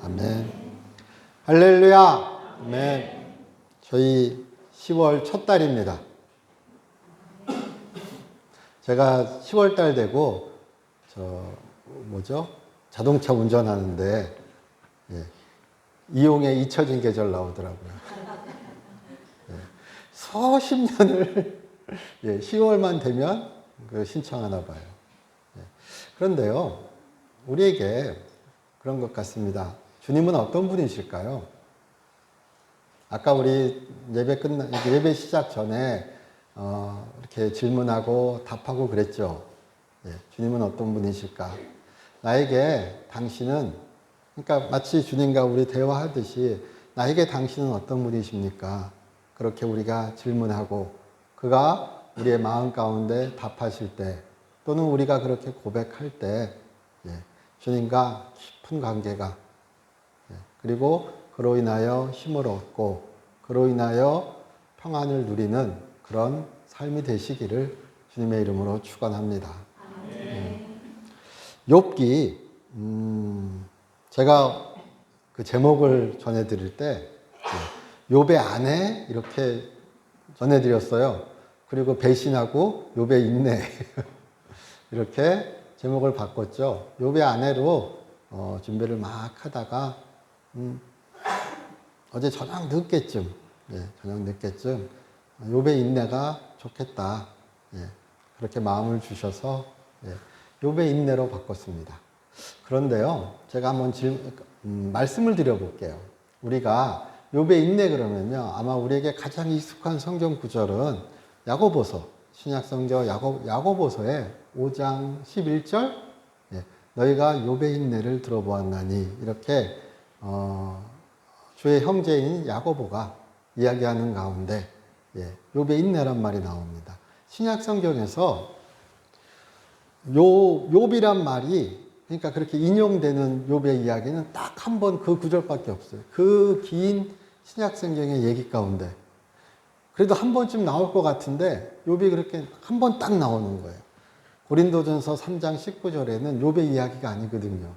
아멘. 할렐루야. 아멘. 저희 10월 첫 달입니다. 제가 10월 달 되고 자동차 운전하는데 이용에 잊혀진 계절 나오더라고요. 수십 년을 10월만 되면 신청하나 봐요. 그런데요, 우리에게 그런 것 같습니다. 주님은 어떤 분이실까요? 아까 우리 예배 시작 전에 이렇게 질문하고 답하고 그랬죠. 주님은 어떤 분이실까? 나에게 당신은, 그러니까 마치 주님과 우리 대화하듯이 나에게 당신은 어떤 분이십니까? 그렇게 우리가 질문하고 그가 우리의 마음 가운데 답하실 때, 또는 우리가 그렇게 고백할 때 주님과 깊은 관계가, 그리고 그로 인하여 힘을 얻고 그로 인하여 평안을 누리는 그런 삶이 되시기를 주님의 이름으로 축원합니다. 욥기, 제가 그 제목을 전해드릴 때 욥의 아내 이렇게 전해드렸어요. 그리고 배신하고 욥의 인내 이렇게 제목을 바꿨죠. 욥의 아내로 준비를 막 하다가 어제 저녁 늦게쯤 욥의 인내가 좋겠다. 그렇게 마음을 주셔서 욥의 인내로 바꿨습니다. 그런데요, 제가 한번 말씀을 드려볼게요. 우리가 욥의 인내 그러면요, 아마 우리에게 가장 익숙한 성경 구절은 야고보서, 신약성경 야고보서의 5장 11절, 너희가 욥의 인내를 들어보았나니, 이렇게 주의 형제인 야고보가 이야기하는 가운데 욥의 인내란 말이 나옵니다. 신약성경에서 욥이란 말이, 그러니까 그렇게 인용되는 욥의 이야기는 딱 한 번 그 구절밖에 없어요. 그 긴 신약성경의 얘기 가운데. 그래도 한 번쯤 나올 것 같은데 욥이 그렇게 한 번 딱 나오는 거예요. 고린도전서 3장 19절에는 욥의 이야기가 아니거든요.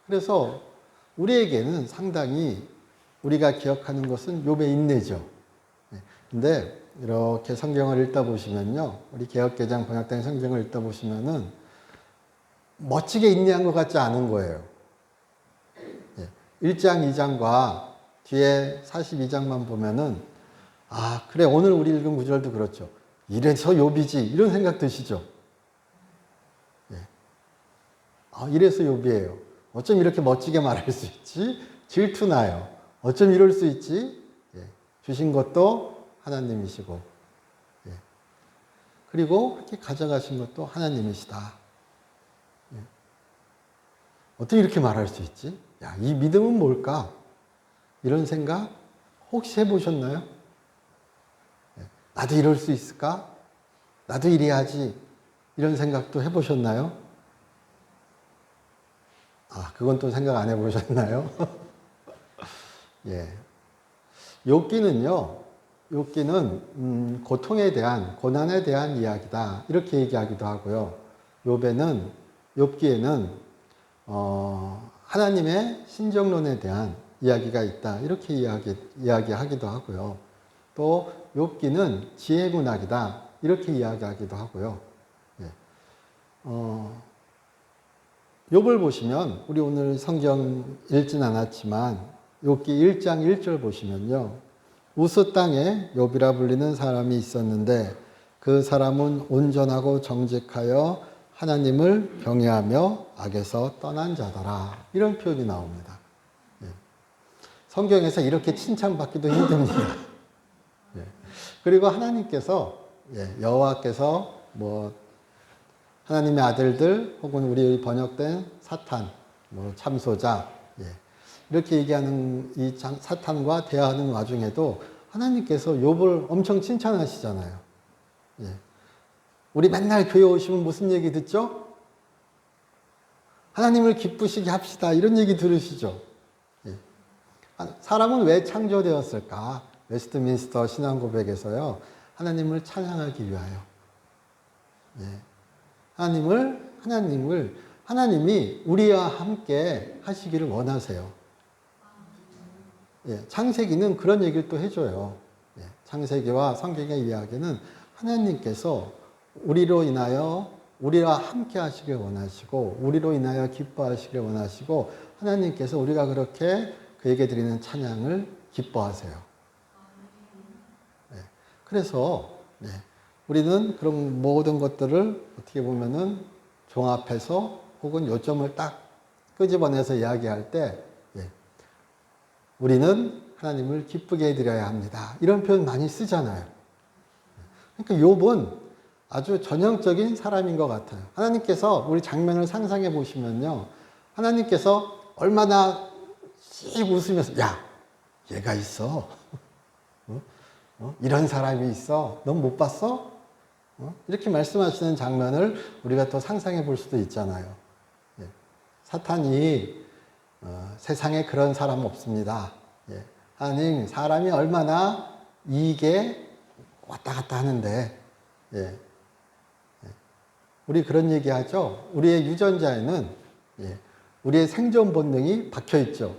그래서 우리에게는 상당히 우리가 기억하는 것은 욥의 인내죠. 근데 이렇게 성경을 읽다 보시면요, 우리 개역개정 번역된 성경을 읽다 보시면은 멋지게 인내한 것 같지 않은 거예요. 1장, 2장과 뒤에 42장만 보면은, 아, 그래, 오늘 우리 읽은 구절도 그렇죠. 이래서 욥이지, 이런 생각 드시죠? 이래서 욥이에요. 어쩜 이렇게 멋지게 말할 수 있지? 질투나요. 어쩜 이럴 수 있지? 주신 것도 하나님이시고, 그리고 그렇게 가져가신 것도 하나님이시다. 어떻게 이렇게 말할 수 있지? 야, 이 믿음은 뭘까? 이런 생각 혹시 해보셨나요? 나도 이럴 수 있을까? 나도 이래야지. 이런 생각도 해보셨나요? 그건 또 생각 안 해보셨나요? 욥기는 고통에 대한, 고난에 대한 이야기다. 이렇게 얘기하기도 하고요. 욥기에는 하나님의 신정론에 대한 이야기가 있다. 이렇게 이야기하기도 하고요. 또 욥기는 지혜 문학이다. 이렇게 이야기하기도 하고요. 욥을 보시면, 우리 오늘 성경 읽진 않았지만 욥기 1장 1절 보시면요, 우스 땅에 욥이라 불리는 사람이 있었는데 그 사람은 온전하고 정직하여 하나님을 경외하며 악에서 떠난 자더라. 이런 표현이 나옵니다. 성경에서 이렇게 칭찬받기도 힘듭니다. 그리고 하나님께서, 여호와께서 하나님의 아들들, 혹은 우리 번역된 사탄, 참소자, 이렇게 얘기하는 이 사탄과 대화하는 와중에도 하나님께서 욥을 엄청 칭찬하시잖아요. 우리 맨날 교회 오시면 무슨 얘기 듣죠? 하나님을 기쁘시게 합시다. 이런 얘기 들으시죠? 사람은 왜 창조되었을까? 웨스트민스터 신앙고백에서요, 하나님을 찬양하기 위하여. 하나님을 하나님이 우리와 함께 하시기를 원하세요. 예, 창세기는 그런 얘기를 또 해줘요. 예, 창세기와 성경의 이야기는 하나님께서 우리로 인하여 우리와 함께 하시길 원하시고 우리로 인하여 기뻐하시길 원하시고 하나님께서 우리가 그렇게 그에게 드리는 찬양을 기뻐하세요. 예, 그래서 예, 우리는 그런 모든 것들을 어떻게 보면은 종합해서 혹은 요점을 딱 끄집어내서 이야기할 때 예, 우리는 하나님을 기쁘게 해드려야 합니다. 이런 표현 많이 쓰잖아요. 그러니까 욥은 아주 전형적인 사람인 것 같아요. 하나님께서 우리 장면을 상상해 보시면요. 하나님께서 얼마나 씩 웃으면서 야, 얘가 있어. 이런 사람이 있어. 넌 못 봤어? 이렇게 말씀하시는 장면을 우리가 또 상상해 볼 수도 있잖아요. 예. 사탄이 세상에 그런 사람 없습니다. 예. 하나님, 사람이 얼마나 이익에 왔다 갔다 하는데, 예. 우리 그런 얘기 하죠. 우리의 유전자에는 예. 우리의 생존 본능이 박혀 있죠.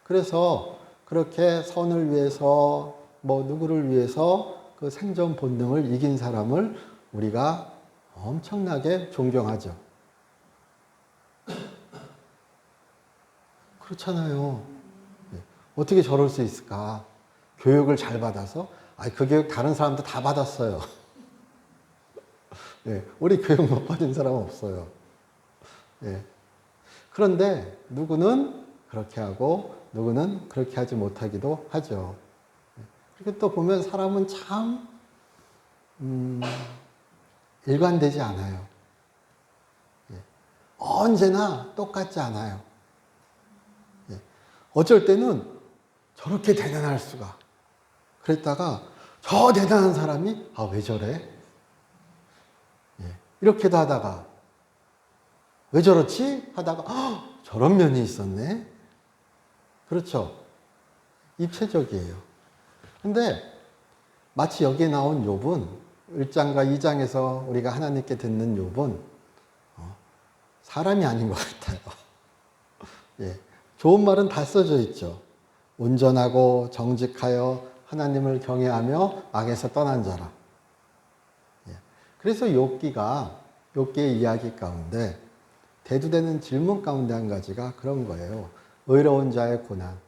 그래서 그렇게 선을 위해서, 뭐 누구를 위해서 그 생존 본능을 이긴 사람을 우리가 엄청나게 존경하죠. 그렇잖아요. 어떻게 저럴 수 있을까? 교육을 잘 받아서? 아니, 그 교육 다른 사람도 다 받았어요. 예, 우리 교육 못 받은 사람은 없어요. 예. 그런데 누구는 그렇게 하고 누구는 그렇게 하지 못하기도 하죠. 그리고 또 보면 사람은 참 일관되지 않아요. 예. 언제나 똑같지 않아요. 예. 어쩔 때는 저렇게 대단할 수가. 그랬다가 저 대단한 사람이 아, 왜 저래? 예. 이렇게도 하다가 왜 저렇지? 하다가 저런 면이 있었네. 그렇죠. 입체적이에요. 근데 마치 여기에 나온 욥은 1장과 2장에서 우리가 하나님께 듣는 욥은 사람이 아닌 것 같아요. 예, 좋은 말은 다 써져 있죠. 온전하고 정직하여 하나님을 경외하며 악에서 떠난 자라. 예, 그래서 욥기의 이야기 가운데 대두되는 질문 가운데 한 가지가 그런 거예요. 의로운 자의 고난,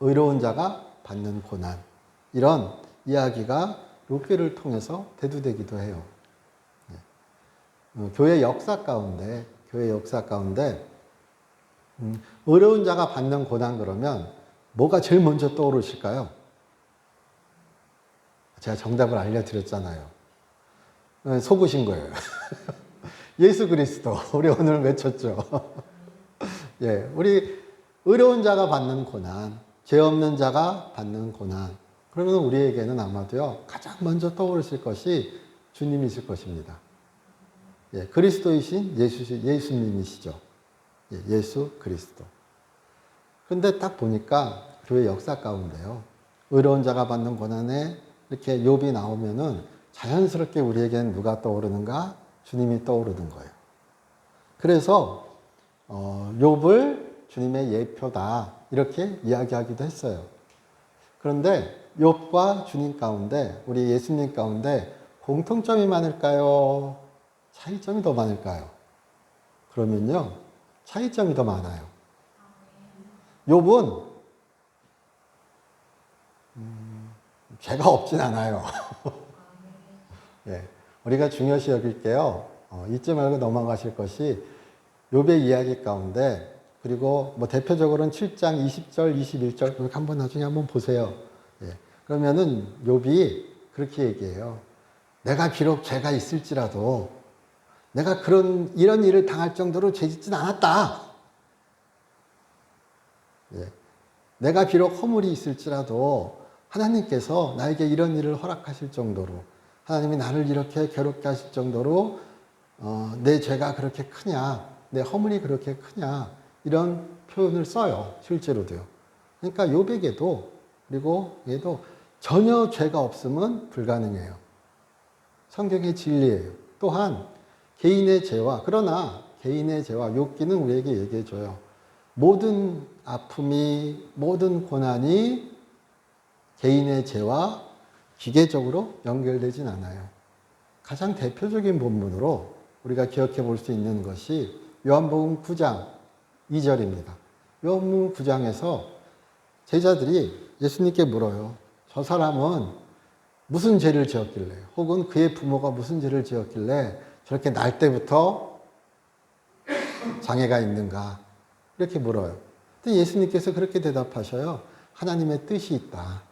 의로운 자가 받는 고난, 이런 이야기가 욥기를 통해서 대두되기도 해요. 교회 역사 가운데 의로운 자가 받는 고난 그러면 뭐가 제일 먼저 떠오르실까요? 제가 정답을 알려드렸잖아요. 속으신 거예요. 예수 그리스도, 우리 오늘 외쳤죠. 예, 우리 의로운 자가 받는 고난, 죄 없는 자가 받는 고난. 그러면 우리에게는 아마도요, 가장 먼저 떠오르실 것이 주님이실 것입니다. 예, 그리스도이신 예수님이시죠. 예, 예수 그리스도. 근데 딱 보니까 교회 역사 가운데요, 의로운 자가 받는 고난에 이렇게 욥이 나오면은 자연스럽게 우리에게는 누가 떠오르는가? 주님이 떠오르는 거예요. 그래서 욥을 주님의 예표다 이렇게 이야기하기도 했어요. 그런데 욥과 주님 가운데, 우리 예수님 가운데 공통점이 많을까요? 차이점이 더 많을까요? 그러면요, 차이점이 더 많아요. 욥은 죄가 없진 않아요. 예, 우리가 중요시 여길게요. 잊지 말고 넘어가실 것이 욥의 이야기 가운데, 그리고 뭐 대표적으로는 7장 20절, 21절 그렇게 한번 나중에 한번 보세요. 예, 그러면은 욥이 그렇게 얘기해요. 내가 비록 죄가 있을지라도 내가 이런 일을 당할 정도로 죄 짓진 않았다. 예, 내가 비록 허물이 있을지라도 하나님께서 나에게 이런 일을 허락하실 정도로, 하나님이 나를 이렇게 괴롭게 하실 정도로 내 죄가 그렇게 크냐, 내 허물이 그렇게 크냐, 이런 표현을 써요. 실제로도요. 그러니까 욥에게도, 그리고 얘도 전혀 죄가 없으면 불가능해요. 성경의 진리예요. 또한 개인의 죄와, 그러나 개인의 죄와 욥기는 우리에게 얘기해 줘요. 모든 아픔이 모든 고난이 개인의 죄와 기계적으로 연결되진 않아요. 가장 대표적인 본문으로 우리가 기억해 볼 수 있는 것이 요한복음 9장 2절입니다. 요한복음 9장에서 제자들이 예수님께 물어요. 저 사람은 무슨 죄를 지었길래, 혹은 그의 부모가 무슨 죄를 지었길래 저렇게 날 때부터 장애가 있는가, 이렇게 물어요. 근데 예수님께서 그렇게 대답하셔요. 하나님의 뜻이 있다.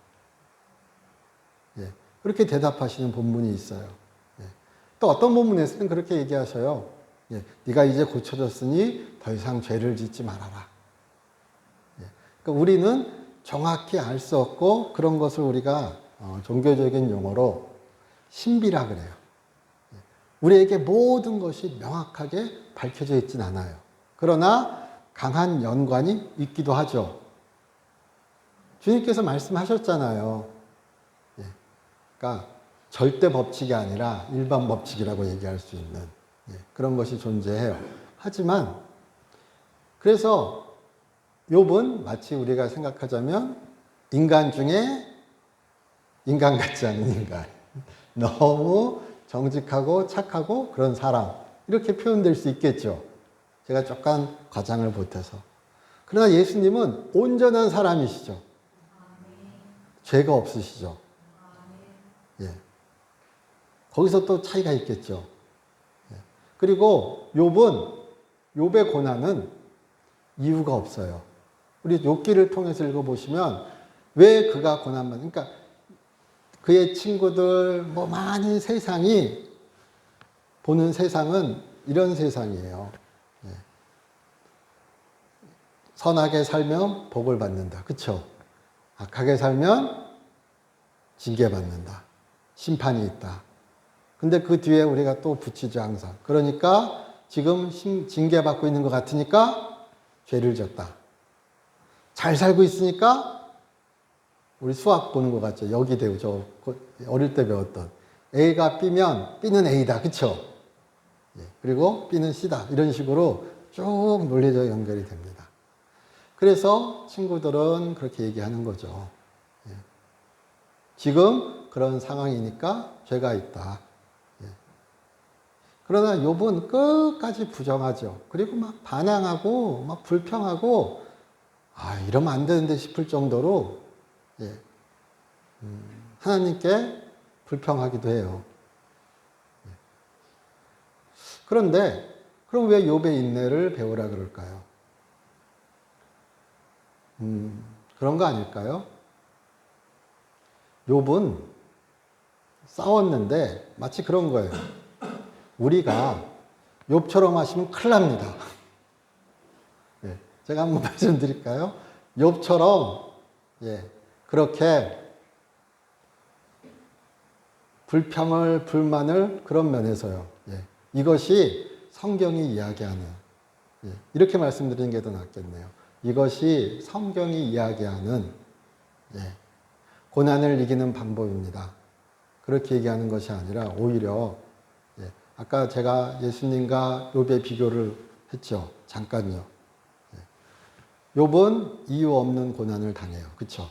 예, 그렇게 대답하시는 본문이 있어요. 예, 또 어떤 본문에서는 그렇게 얘기하셔요. 예, 네가 이제 고쳐졌으니 더 이상 죄를 짓지 말아라. 예, 그러니까 우리는 정확히 알 수 없고 그런 것을 우리가 종교적인 용어로 신비라 그래요. 예, 우리에게 모든 것이 명확하게 밝혀져 있진 않아요. 그러나 강한 연관이 있기도 하죠. 주님께서 말씀하셨잖아요. 예, 그러니까 절대 법칙이 아니라 일반 법칙이라고 얘기할 수 있는 그런 것이 존재해요. 하지만 그래서 욥은 마치 우리가 생각하자면 인간 중에 인간 같지 않은 인간, 너무 정직하고 착하고 그런 사람, 이렇게 표현될 수 있겠죠. 제가 조금 과장을 보태서. 그러나 예수님은 온전한 사람이시죠. 죄가 없으시죠. 예. 거기서 또 차이가 있겠죠. 예. 그리고 욥의 고난은 이유가 없어요. 우리 욥기를 통해서 읽어보시면 왜 그가 고난만, 그러니까 그의 친구들, 많은 세상이 보는 세상은 이런 세상이에요. 예. 선하게 살면 복을 받는다. 그쵸? 악하게 살면 징계받는다. 심판이 있다. 근데 그 뒤에 우리가 또 붙이죠, 항상. 그러니까 지금 징계받고 있는 것 같으니까 죄를 졌다. 잘 살고 있으니까 우리 수학 보는 것 같죠. 여기 대우, 저 어릴 때 배웠던. A가 B면 B는 A다. 그쵸? 예. 그리고 B는 C다. 이런 식으로 쭉 논리적 연결이 됩니다. 그래서 친구들은 그렇게 얘기하는 거죠. 예. 지금 그런 상황이니까 죄가 있다. 예. 그러나 욥은 끝까지 부정하죠. 그리고 막 반항하고 막 불평하고 이러면 안 되는데 싶을 정도로 하나님께 불평하기도 해요. 예. 그런데 그럼 왜 욥의 인내를 배우라 그럴까요? 그런 거 아닐까요? 욥은 싸웠는데 마치 그런 거예요. 우리가 욥처럼 하시면 큰일 납니다. 예, 제가 한번 말씀드릴까요? 욥처럼 그렇게 불평을, 불만을 그런 면에서요. 이것이 성경이 이야기하는, 이렇게 말씀드리는 게 더 낫겠네요. 이것이 성경이 이야기하는 고난을 이기는 방법입니다. 그렇게 얘기하는 것이 아니라 오히려 아까 제가 예수님과 욥의 비교를 했죠. 잠깐요. 욥은 이유 없는 고난을 당해요. 그렇죠?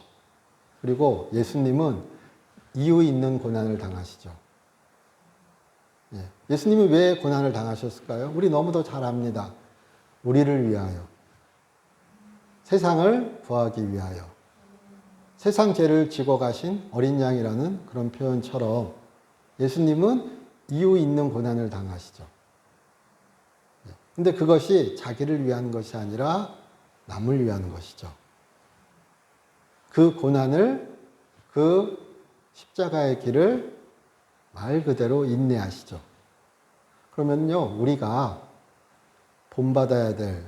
그리고 예수님은 이유 있는 고난을 당하시죠. 예수님이 왜 고난을 당하셨을까요? 우리 너무도 잘 압니다. 우리를 위하여. 세상을 구하기 위하여. 세상 죄를 지고 가신 어린 양이라는 그런 표현처럼 예수님은 이유 있는 고난을 당하시죠. 근데 그것이 자기를 위한 것이 아니라 남을 위한 것이죠. 그 고난을, 그 십자가의 길을 말 그대로 인내하시죠. 그러면요, 우리가 본받아야 될,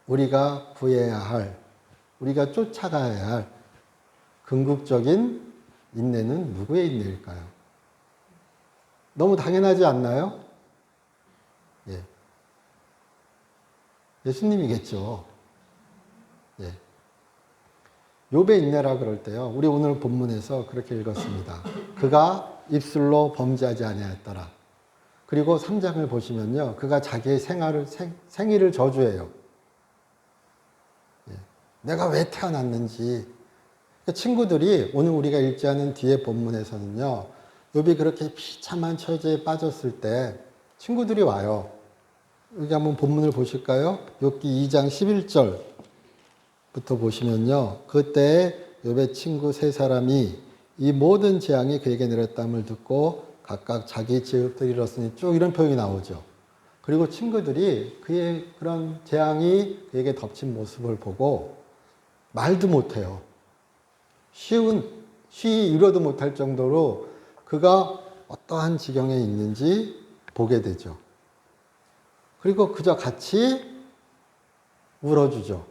우리가 구해야 할, 우리가 쫓아가야 할 궁극적인 인내는 누구의 인내일까요? 너무 당연하지 않나요? 예수님이겠죠. 욥의 인내라 그럴 때요. 우리 오늘 본문에서 그렇게 읽었습니다. 그가 입술로 범죄하지 아니하였더라. 그리고 3장을 보시면요. 그가 자기의 생일을 저주해요. 예. 내가 왜 태어났는지. 친구들이 오늘 우리가 읽지 않은 뒤에 본문에서는요. 욥이 그렇게 비참한 처지에 빠졌을 때 친구들이 와요. 여기 한번 본문을 보실까요? 욥기 2장 11절부터 보시면요. 그때 욥의 친구 세 사람이 이 모든 재앙이 그에게 내렸담을 듣고 각각 자기 지읍들 이뤘으니 쭉 이런 표현이 나오죠. 그리고 친구들이 그의 그런 재앙이 그에게 덮친 모습을 보고 말도 못해요. 쉬 이러도 못할 정도로 그가 어떠한 지경에 있는지 보게 되죠. 그리고 그저 같이 울어주죠.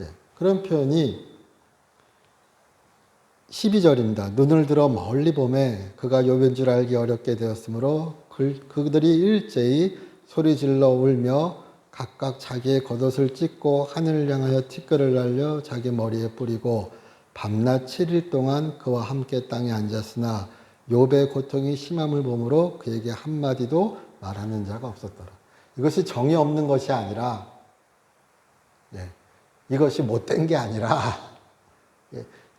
예, 그런 표현이 12절입니다. 눈을 들어 멀리 보매 그가 욥인 줄 알기 어렵게 되었으므로 그들이 일제히 소리질러 울며 각각 자기의 겉옷을 찢고 하늘을 향하여 티끌을 날려 자기 머리에 뿌리고 밤낮 7일 동안 그와 함께 땅에 앉았으나 욥의 고통이 심함을 보므로 그에게 한마디도 말하는 자가 없었더라. 이것이 정이 없는 것이 아니라 이것이 못된 게 아니라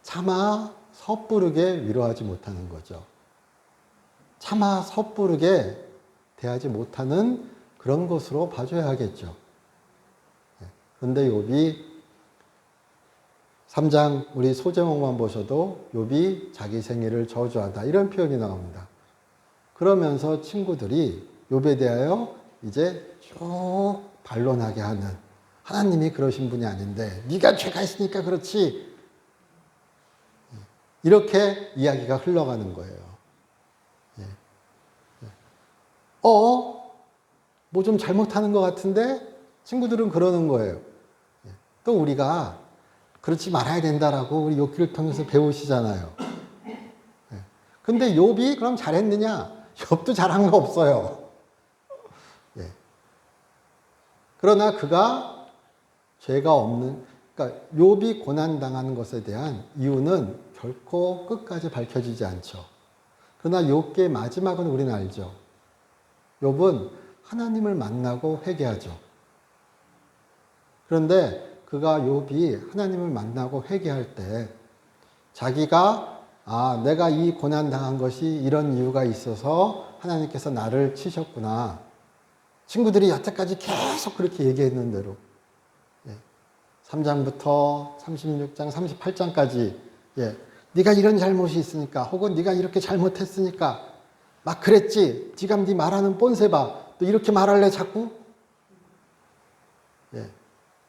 차마 섣부르게 위로하지 못하는 거죠. 차마 섣부르게 대하지 못하는 그런 것으로 봐줘야 하겠죠. 그런데 욥이 3장 우리 소제목만 보셔도 욥이 자기 생일을 저주하다 이런 표현이 나옵니다. 그러면서 친구들이 욥에 대하여 이제 쭉 반론하게 하는 하나님이 그러신 분이 아닌데 네가 죄가 있으니까 그렇지 이렇게 이야기가 흘러가는 거예요. 뭐 좀 잘못하는 것 같은데 친구들은 그러는 거예요. 또 우리가 그렇지 말아야 된다라고 우리 욥기를 통해서 배우시잖아요. 근데 욥이 그럼 잘했느냐? 욥도 잘한 거 없어요. 그러나 그가 죄가 없는, 그러니까 욥이 고난당하는 것에 대한 이유는 결코 끝까지 밝혀지지 않죠. 그러나 욥기의 마지막은 우리는 알죠. 욥은 하나님을 만나고 회개하죠. 그런데 그가 욥이 하나님을 만나고 회개할 때 자기가 내가 이 고난당한 것이 이런 이유가 있어서 하나님께서 나를 치셨구나. 친구들이 여태까지 계속 그렇게 얘기했는 대로 3장부터 36장, 38장까지 네가 이런 잘못이 있으니까 혹은 네가 이렇게 잘못했으니까 막 그랬지. 지금 네 말하는 뻔세 봐. 또 이렇게 말할래 자꾸?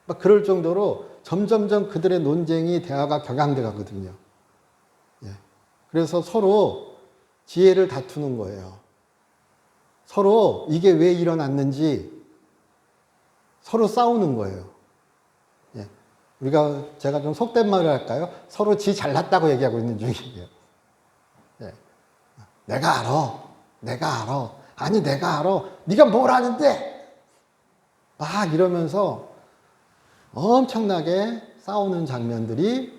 막 그럴 정도로 점점점 그들의 논쟁이 대화가 격양돼 가거든요. 그래서 서로 지혜를 다투는 거예요. 서로 이게 왜 일어났는지 서로 싸우는 거예요. 제가 좀 속된 말을 할까요? 서로 지 잘났다고 얘기하고 있는 중이에요. 내가 알아. 아니 내가 알아. 네가 뭘 아는데? 막 이러면서 엄청나게 싸우는 장면들이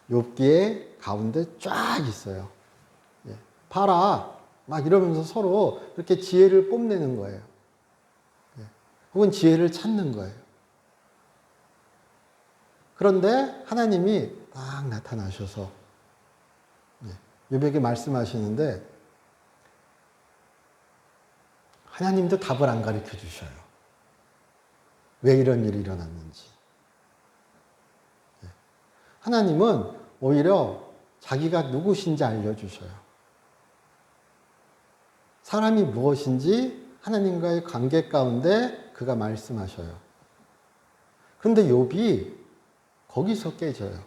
욥기의 가운데 쫙 있어요. 봐라. 막 이러면서 서로 이렇게 지혜를 뽐내는 거예요. 혹은 지혜를 찾는 거예요. 그런데 하나님이 딱 나타나셔서 욥에게 말씀하시는데 하나님도 답을 안 가르쳐 주셔요. 왜 이런 일이 일어났는지. 하나님은 오히려 자기가 누구신지 알려주셔요. 사람이 무엇인지 하나님과의 관계 가운데 그가 말씀하셔요. 그런데 욥이 거기서 깨져요.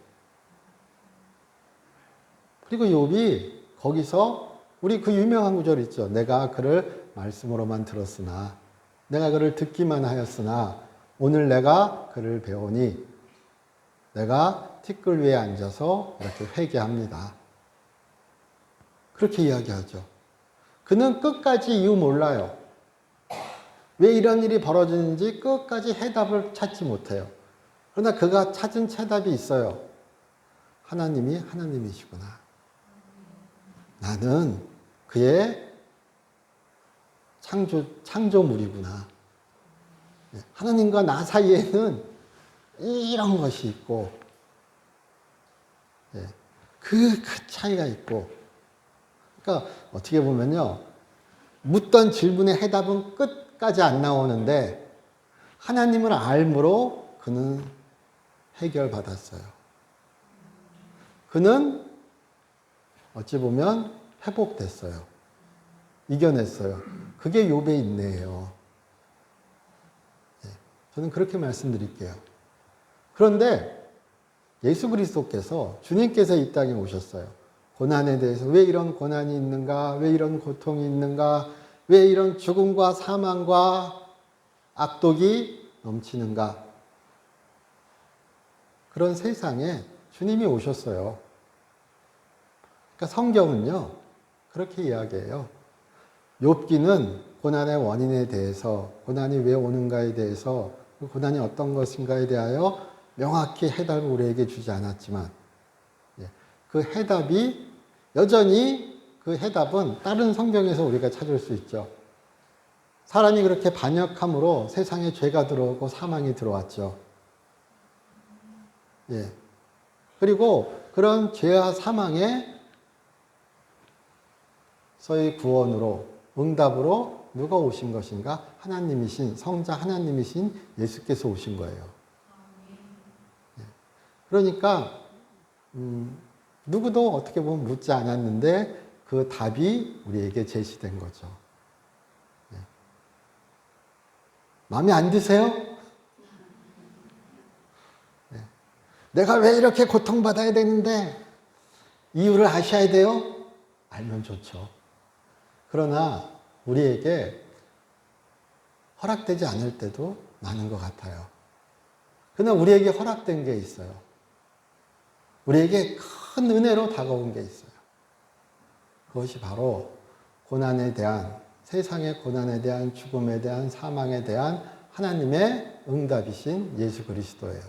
그리고 욥이 거기서 우리 그 유명한 구절 있죠. 내가 그를 말씀으로만 들었으나 내가 그를 듣기만 하였으나 오늘 내가 그를 배우니 내가 티끌 위에 앉아서 이렇게 회개합니다. 그렇게 이야기하죠. 그는 끝까지 이유 몰라요. 왜 이런 일이 벌어지는지 끝까지 해답을 찾지 못해요. 그러나 그가 찾은 해답이 있어요. 하나님이 하나님이시구나. 나는 그의 창조물이구나. 하나님과 나 사이에는 이런 것이 있고, 그 차이가 있고. 그러니까 어떻게 보면요, 묻던 질문의 해답은 끝까지 안 나오는데 하나님을 알므로 그는 해결받았어요. 그는 어찌 보면 회복됐어요. 이겨냈어요. 그게 욥의 인내예요. 저는 그렇게 말씀드릴게요. 그런데 예수 그리스도께서, 주님께서 이 땅에 오셨어요. 고난에 대해서 왜 이런 고난이 있는가? 왜 이런 고통이 있는가? 왜 이런 죽음과 사망과 악독이 넘치는가? 그런 세상에 주님이 오셨어요. 그러니까 성경은요, 그렇게 이야기해요. 욥기는 고난의 원인에 대해서, 고난이 왜 오는가에 대해서, 고난이 어떤 것인가에 대하여 명확히 해답을 우리에게 주지 않았지만, 그 해답이 여전히, 그 해답은 다른 성경에서 우리가 찾을 수 있죠. 사람이 그렇게 반역함으로 세상에 죄가 들어오고 사망이 들어왔죠. 그리고 그런 죄와 사망에 서의 구원으로, 응답으로 누가 오신 것인가? 하나님이신, 성자 하나님이신 예수께서 오신 거예요. 그러니까 누구도 어떻게 보면 묻지 않았는데 그 답이 우리에게 제시된 거죠. 마음에 안 드세요? 내가 왜 이렇게 고통받아야 되는데 이유를 아셔야 돼요? 알면 좋죠. 그러나 우리에게 허락되지 않을 때도 많은 것 같아요. 그러나 우리에게 허락된 게 있어요. 우리에게 큰 은혜로 다가온 게 있어요. 그것이 바로 고난에 대한, 세상의 고난에 대한, 죽음에 대한, 사망에 대한 하나님의 응답이신 예수 그리스도예요.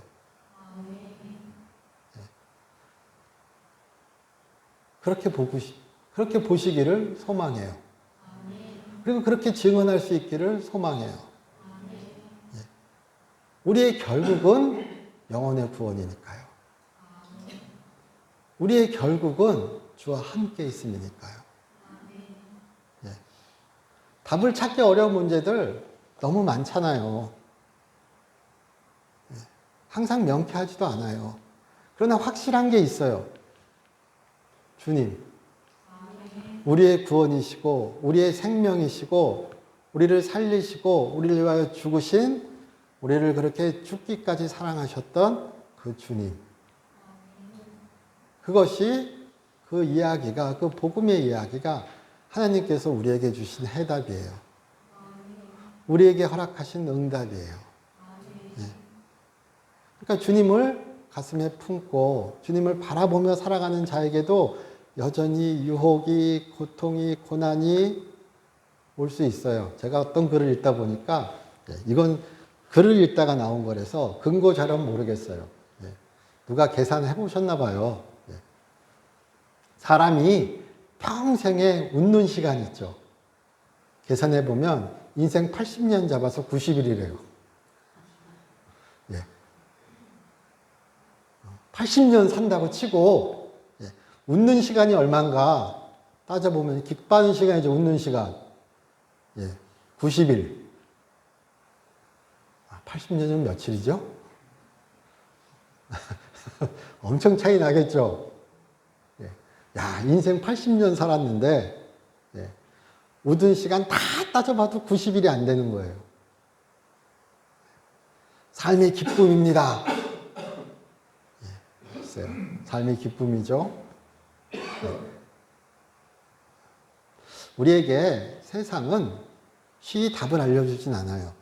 그렇게 보시기를 소망해요. 그리고 그렇게 증언할 수 있기를 소망해요. 우리의 결국은 영혼의 구원이니까요. 우리의 결국은 주와 함께 있음이니까요. 답을 찾기 어려운 문제들 너무 많잖아요. 항상 명쾌하지도 않아요. 그러나 확실한 게 있어요. 주님, 우리의 구원이시고 우리의 생명이시고 우리를 살리시고 우리를 위하여 죽으신, 우리를 그렇게 죽기까지 사랑하셨던 그 주님, 그것이, 그 이야기가, 그 복음의 이야기가 하나님께서 우리에게 주신 해답이에요. 우리에게 허락하신 응답이에요. 그러니까 주님을 가슴에 품고 주님을 바라보며 살아가는 자에게도 여전히 유혹이, 고통이, 고난이 올 수 있어요. 제가 어떤 글을 읽다 보니까, 이건 글을 읽다가 나온 거라서 근거 자료는 모르겠어요. 누가 계산해 보셨나 봐요. 사람이 평생에 웃는 시간 있죠. 계산해 보면 인생 80년 잡아서 90일이래요. 80년 산다고 치고 웃는 시간이 얼마인가 따져보면, 기뻐하는 시간이죠. 웃는 시간 90일. 80년이면 며칠이죠? 엄청 차이 나겠죠. 야, 인생 80년 살았는데 웃은 시간 다 따져봐도 90일이 안 되는 거예요. 삶의 기쁨입니다. 글쎄요, 삶의 기쁨이죠. 우리에게 세상은 쉬이 답을 알려주진 않아요.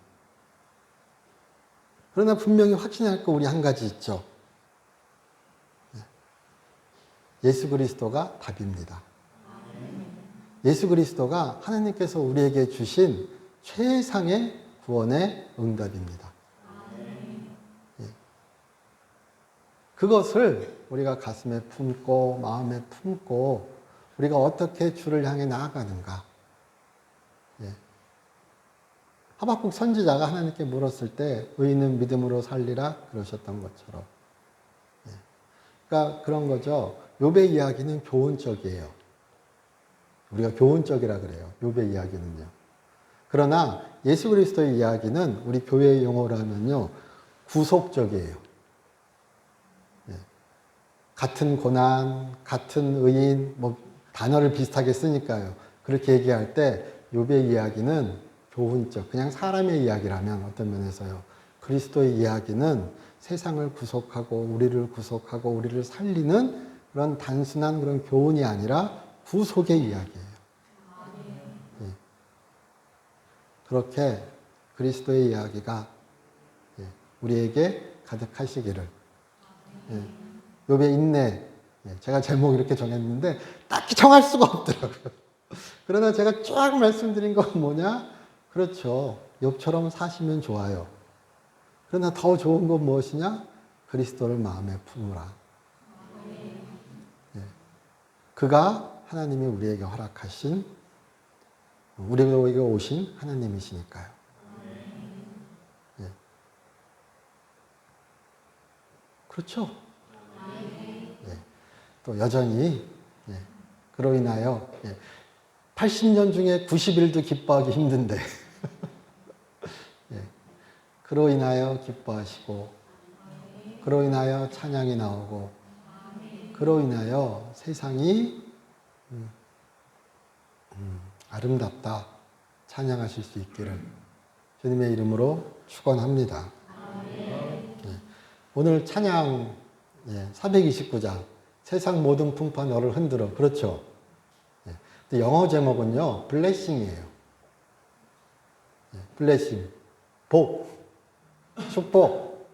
그러나 분명히 확신할 거 우리 한 가지 있죠. 예수 그리스도가 답입니다. 예수 그리스도가 하나님께서 우리에게 주신 최상의 구원의 응답입니다. 그것을 우리가 가슴에 품고 마음에 품고 우리가 어떻게 주를 향해 나아가는가. 하박국 선지자가 하나님께 물었을 때 의인은 믿음으로 살리라 그러셨던 것처럼. 예. 그러니까 그런 거죠. 욥의 이야기는 교훈적이에요. 우리가 교훈적이라 그래요. 욥의 이야기는요. 그러나 예수 그리스도의 이야기는 우리 교회의 용어로 하면요. 구속적이에요. 예. 같은 고난, 같은 의인, 뭐 단어를 비슷하게 쓰니까요. 그렇게 얘기할 때 욥의 이야기는 교훈적, 그냥 사람의 이야기라면 어떤 면에서요. 그리스도의 이야기는 세상을 구속하고 우리를 구속하고 우리를 살리는 그런 단순한 그런 교훈이 아니라 구속의 이야기예요. 예. 그렇게 그리스도의 이야기가 우리에게 가득하시기를. 예. 욥의 인내. 제가 제목 이렇게 정했는데 딱히 정할 수가 없더라고요. 그러나 제가 쫙 말씀드린 건 뭐냐? 그렇죠. 욥처럼 사시면 좋아요. 그러나 더 좋은 건 무엇이냐? 그리스도를 마음에 품으라. 예. 그가 하나님이 우리에게 허락하신, 우리에게 오신 하나님이시니까요. 예. 그렇죠. 예. 또 여전히 그로 인하여 80년 중에 90일도 기뻐하기 힘든데 그로 인하여 기뻐하시고 그로 인하여 찬양이 나오고 그로 인하여 세상이 아름답다 찬양하실 수 있기를 주님의 이름으로 축원합니다. 오늘 찬양 429장 세상 모든 풍파 너를 흔들어. 그렇죠. 영어 제목은요 블레싱이에요. 블레싱 복, 축복.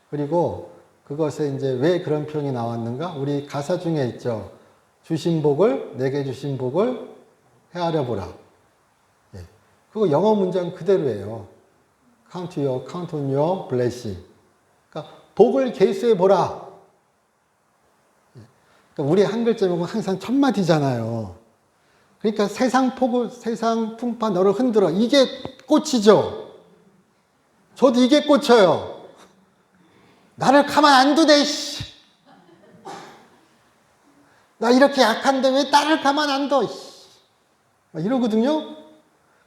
그리고 그것에 이제 왜 그런 표현이 나왔는가? 우리 가사 중에 있죠. 주신 복을, 내게 주신 복을 헤아려 보라. 그거 영어 문장 그대로예요. Count on your blessing. 그러니까 복을 계수해 보라. 그러니까 우리 한글 제목은 항상 첫 마디잖아요. 그러니까 세상 풍파 너를 흔들어. 이게 꽃이죠. 저도 이게 꽂혀요. 나를 가만 안 두네, 씨. 나 이렇게 약한데 왜 나를 가만 안 둬, 씨. 이러거든요.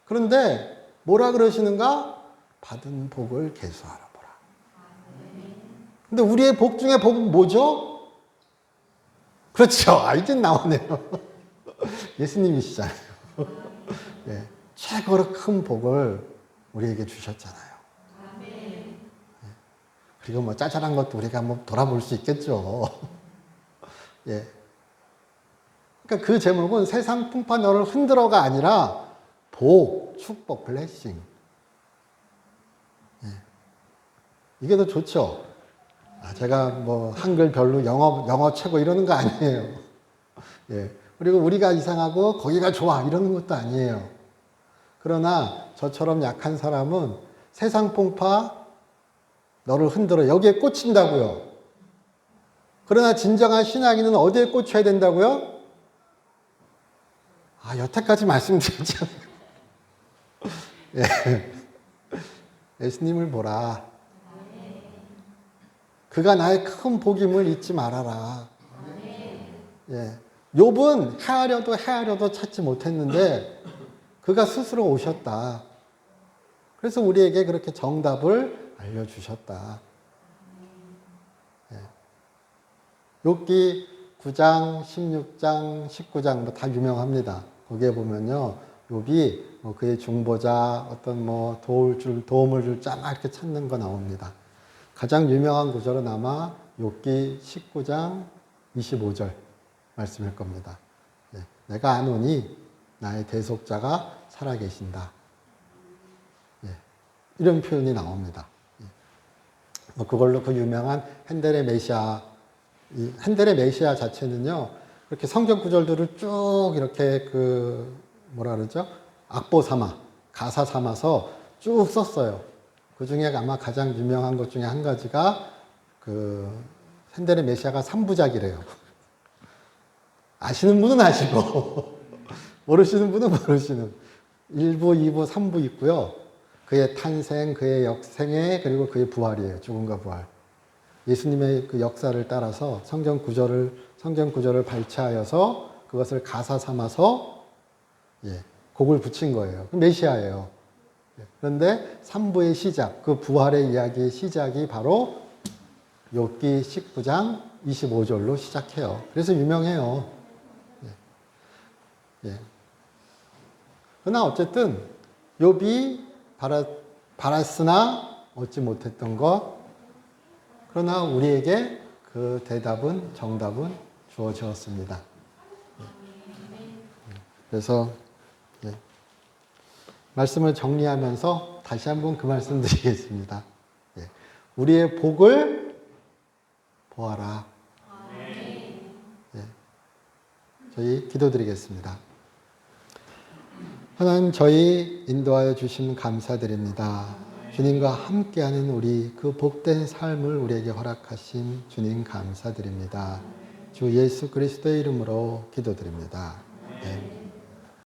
그런데 뭐라 그러시는가? 받은 복을 계수하라 보라. 근데 우리의 복 중에 복은 뭐죠? 그렇죠. 이제 나오네요. 예수님이시잖아요. 네, 최고로 큰 복을 우리에게 주셨잖아요. 네, 그리고 뭐 짜잘한 것도 우리가 한번 돌아볼 수 있겠죠. 예. 그러니까 그 제목은 세상 풍파 너를 흔들어가 아니라 복, 축복, 블레싱. 예. 이게 더 좋죠. 제가 뭐 한글 별로 영어 최고 이러는 거 아니에요. 예. 그리고 우리가 이상하고 거기가 좋아 이러는 것도 아니에요. 그러나 저처럼 약한 사람은 세상 풍파 너를 흔들어 여기에 꽂힌다고요. 그러나 진정한 신앙인은 어디에 꽂혀야 된다고요? 여태까지 말씀드렸잖아요. 예. 예수님을 보라. 그가 나의 큰 복임을 잊지 말아라. 예. 욥은 헤아려도 찾지 못했는데 그가 스스로 오셨다. 그래서 우리에게 그렇게 정답을 알려주셨다. 예. 욥기 9장, 16장, 19장 뭐 다 유명합니다. 거기에 보면요, 욥이 뭐 그의 중보자, 어떤 뭐 도움을 줄 자 막 이렇게 찾는 거 나옵니다. 가장 유명한 구절은 아마 욥기 19장 25절 말씀일 겁니다. 내가 아노니 나의 대속자가 살아계신다. 이런 표현이 나옵니다. 뭐 그걸로 그 유명한 핸델의 메시아, 이 핸델의 메시아 자체는요, 그렇게 성경 구절들을 쭉 이렇게 뭐라 그러죠? 악보 삼아, 가사 삼아서 쭉 썼어요. 그 중에 아마 가장 유명한 것 중에 한 가지가 핸델의 메시아가 3부작이래요. 아시는 분은 아시고 모르시는 분은 모르시는 1부, 2부, 3부 있고요. 그의 탄생, 그의 역생애, 그리고 그의 부활이에요. 죽음과 부활. 예수님의 그 역사를 따라서 성경 구절을 발췌하여서 그것을 가사 삼아서 곡을 붙인 거예요. 메시아예요. 그런데 3부의 시작, 그 부활의 이야기의 시작이 바로 욥기 19장 25절로 시작해요. 그래서 유명해요. 그러나 어쨌든 욥이 바랐으나 얻지 못했던 것, 그러나 우리에게 그 대답은, 정답은 주어졌습니다. 그래서 말씀을 정리하면서 다시 한번 그 말씀 드리겠습니다. 우리의 복을 보아라. 저희 기도드리겠습니다. 하나님, 저희 인도하여 주심 감사드립니다. 주님과 함께하는 우리 그 복된 삶을 우리에게 허락하신 주님 감사드립니다. 주 예수 그리스도의 이름으로 기도드립니다. 네.